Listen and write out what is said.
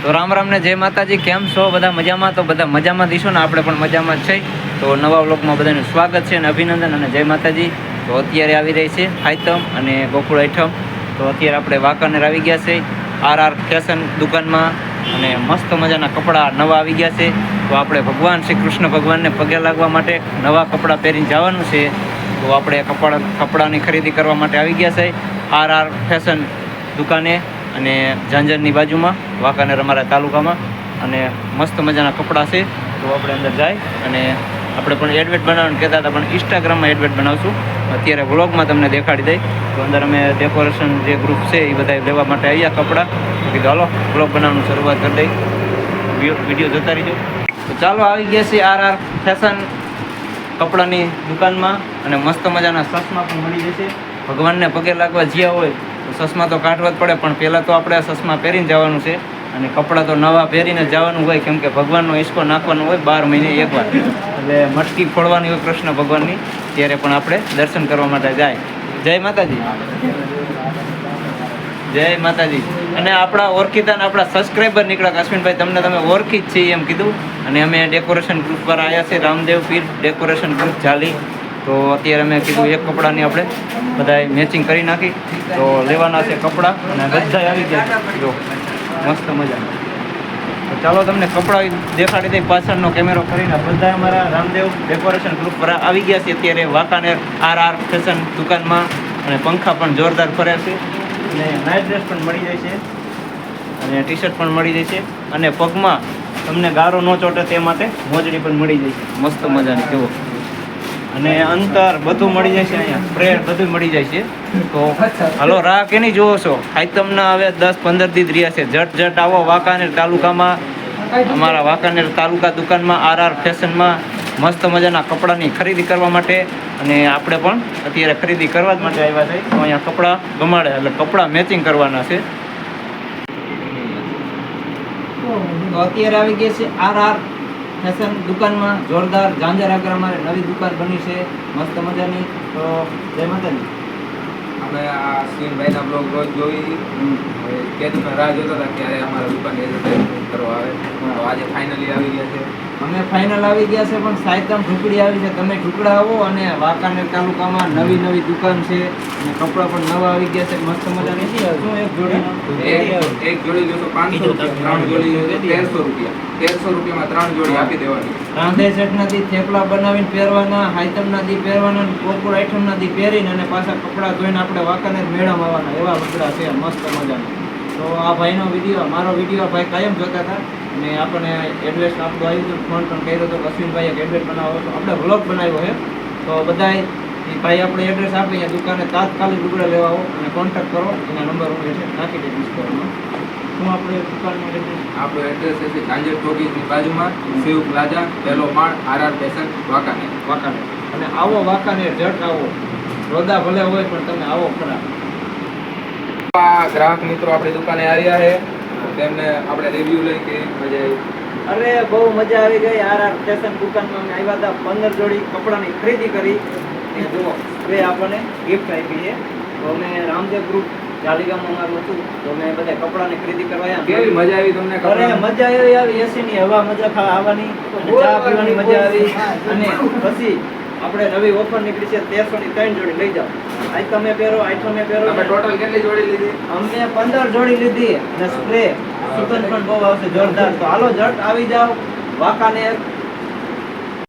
તો રામ રામ ને જય માતાજી. કેમ છો બધા? મજામાં? તો બધા મજામાં દીશો ને, આપણે પણ મજામાં જ છે. તો નવા વ્લોગમાં બધાનું સ્વાગત છે અને અભિનંદન અને જય માતાજી. તો અત્યારે આવી રહી છે હાઈતમ અને ગોકુળ આઈટમ. તો અત્યારે આપણે વાંકાનેર આવી ગયા છે આર ફેશન દુકાનમાં અને મસ્ત મજાના કપડાં નવા આવી ગયા છે. તો આપણે ભગવાન શ્રી કૃષ્ણ ભગવાનને પગે લાગવા માટે નવા કપડાં પહેરીને જવાનું છે. તો આપણે કપડાની ખરીદી કરવા માટે આવી ગયા છે આર ફેશન દુકાને અને ઝાંઝરની બાજુમાં વાંકાનેર અમારા તાલુકામાં. અને મસ્ત મજાના કપડાં છે. તો આપણે અંદર જાય અને આપણે પણ એડવર્ટ બનાવવાનું કહેતા હતા, પણ ઇન્સ્ટાગ્રામમાં એડવર્ટ બનાવશું. અત્યારે વ્લોગમાં તમને દેખાડી દઈ. તો અંદર અમે ડેકોરેશન જે ગ્રુપ છે એ બધા લેવા માટે આવ્યા કપડાં. તો કીધું હાલો વ્લોગ બનાવવાનું શરૂઆત કરી દઈ, વિડીયો જોતા રહીજો. તો ચાલો આવી ગયા છે આર ફેશન કપડાની દુકાનમાં અને મસ્ત મજાના ચશ્મા પણ મળી જશે. ભગવાનને પગે લાગવા જ્યાં હોય તો ચશ્મા તો કાઢવા જ પડે, પણ પહેલાં તો આપણે ચશ્મા પહેરીને જવાનું છે અને કપડાં તો નવા પહેરીને જવાનું હોય, કેમ કે ભગવાનનો ઈસકો નાખવાનો હોય 12 મહિને એકવાર. એટલે મટકી ફોડવાની હોય કૃષ્ણ ભગવાનની, ત્યારે પણ આપણે દર્શન કરવા માટે જાય. જય માતાજી, જય માતાજી. અને આપણા ઓળખીતા આપણા સબસ્ક્રાઈબર નીકળ્યા અશ્વિનભાઈ, તમને તમે ઓળખી જ છીએ એમ કીધું. અને અમે ડેકોરેશન ગ્રુપ પર આવ્યા છે, રામદેવ પીર ડેકોરેશન ગ્રુપ જાલી. તો અત્યારે અમે કીધું એક કપડાની આપણે બધા મેચિંગ કરી નાખી. તો લેવાના છે કપડાં અને બધા આવી ગયા જો મસ્ત મજા. તો ચાલો તમને કપડાં દેખાડી દઈ પાછળનો કેમેરો કરીને. બધા અમારા રામદેવ ડેકોરેશન ગ્રુપ પર આવી ગયા છે અત્યારે વાંકાનેર આર ફેશન દુકાનમાં. અને પંખા પણ જોરદાર ફરે છે અને નાઇટ ડ્રેસ પણ મળી જાય છે અને ટી શર્ટ પણ મળી જાય છે. અને પગમાં તમને ગારો ન ચોટે તે માટે મોજડી પણ મળી જાય છે મસ્ત મજાની જુઓ. અને અંતર બધું મળી જાય છે, અહીંયા સ્પ્રે બધું મળી જાય છે. તો હાલો રાહ કેની જોવો છો? હાઈતમના હવે 10-15 દી રહ્યા છે. જટ આવો વાંકાનેર તાલુકામાં, અમારા વાંકાનેર તાલુકા દુકાનમાં આર ફેશનમાં મસ્ત મજાના કપડાની ખરીદી કરવા માટે. અને આપણે પણ અત્યારે ખરીદી કરવા જ માટે આવ્યા છે. તો અહીંયા કપડાં ગમાડે એટલે કપડાં મેચિંગ કરવાના છે. તો અત્યારે આવી ગયા છે આર ફેશન દુકાનમાં જોરદાર. ઝાંઝર આગળ અમારે નવી દુકાન બની છે મસ્ત મજાની. તો જય માતાજી. અમે આ અશ્વિનભાઈના બ્લોગ રોજ જોઈ કેદુના રાહ જોતા હતા ક્યારે અમારા દુકાન એડવર્ટાઇઝમેન્ટ કરવા આવે. તો આજે ફાઇનલી આવી ગયા છે. અમે ફાઇનલ આવી ગયા છે, પણ સાયતમ ઢુકડી આવી છે. તમે ઢુકડા આવો અને વાંકાનેર તાલુકામાં નવી દુકાન છે અને કપડાં પણ નવા આવી ગયા છે મસ્ત મજાની. શું એક જોડી એક જોડી જોશો 500 રૂપિયા, 3 જોડી જોશો 1300 રૂપિયા. 1300 રૂપિયામાં 3 જોડી આપી દેવાની. રાંધે સેટના દી થેપલા બનાવીને પહેરવાના, હાઈતમના દી પહેરવાના, કોકુળ આઈટમના દી પહેરીને અને પાછા કપડાં ધોઈને આપણે વાંકાનેર મેળામાં આવવાના એવા કપડાં છે મસ્ત મજાના. તો આ ભાઈનો વિડીયો, મારો વિડીયો ભાઈ કાયમ જોતા હતા અને આપણને એડ્રેસ આપણું આવ્યું હતું. ફોન પણ કર્યો હતો અશ્વિનભાઈએ એક એડ્રેસ બનાવો તો આપણે વ્લોગ બનાવ્યો છે. તો બધાય એ ભાઈ આપણે એડ્રેસ આપે અહીંયા દુકાને તાત્કાલિક લુગડા લેવા આવો અને કોન્ટેક્ટ કરો. એના નંબર હું છે નાખી દઈશ ઇન્સ્ટાગ્રામમાં. શું આપણે દુકાનનું એડ્રેસ? આપણું એડ્રેસ છે ઝાંઝર ટોકીઝની બાજુમાં શિવ પ્લાઝા, પહેલો માળ, આર ફેશન વાંકાનેર. અને આવો વાંકાનેર, જટ આવો. રોદા ભલે હોય પણ તમે આવો ખરા. આ ગ્રાહક મિત્રો આપણી દુકાને આવ્યા છે, તેમને આપણે રિવ્યુ લઈ કે મજા આવી. અરે બહુ મજા આવી ગઈ. આર ફેશન દુકાનમાં અમે આવ્યા હતા. 15 જોડી કપડાની ખરીદી કરી. એ જુઓ સ્પ્રે આપણને ગિફ્ટ આપી છે. તો અમે રામદેવ ગ્રુપ જાલીગામમાં અમારું હતું. તો અમે બધા કપડાની ખરીદી કરવા આવ્યા. કેવી મજા આવી તમને? અરે મજા આવી એસીની હવા મજા આવવાની, ચા પીવાની મજા આવી. અને પછી આપણે નવી ઓફર નીકળી છે 1300 ની 3 જોડી લઈ જાઓ. આજ તમે પહેરો, આજ તમે પહેરો. તમે ટોટલ કેટલી જોડી લીધી? અમે 15 જોડી લીધી અને સ્પ્રે સુગંધ પણ બહુ આવશે જોરદાર. તો હાલો જટ આવી જાઓ વાંકાનેર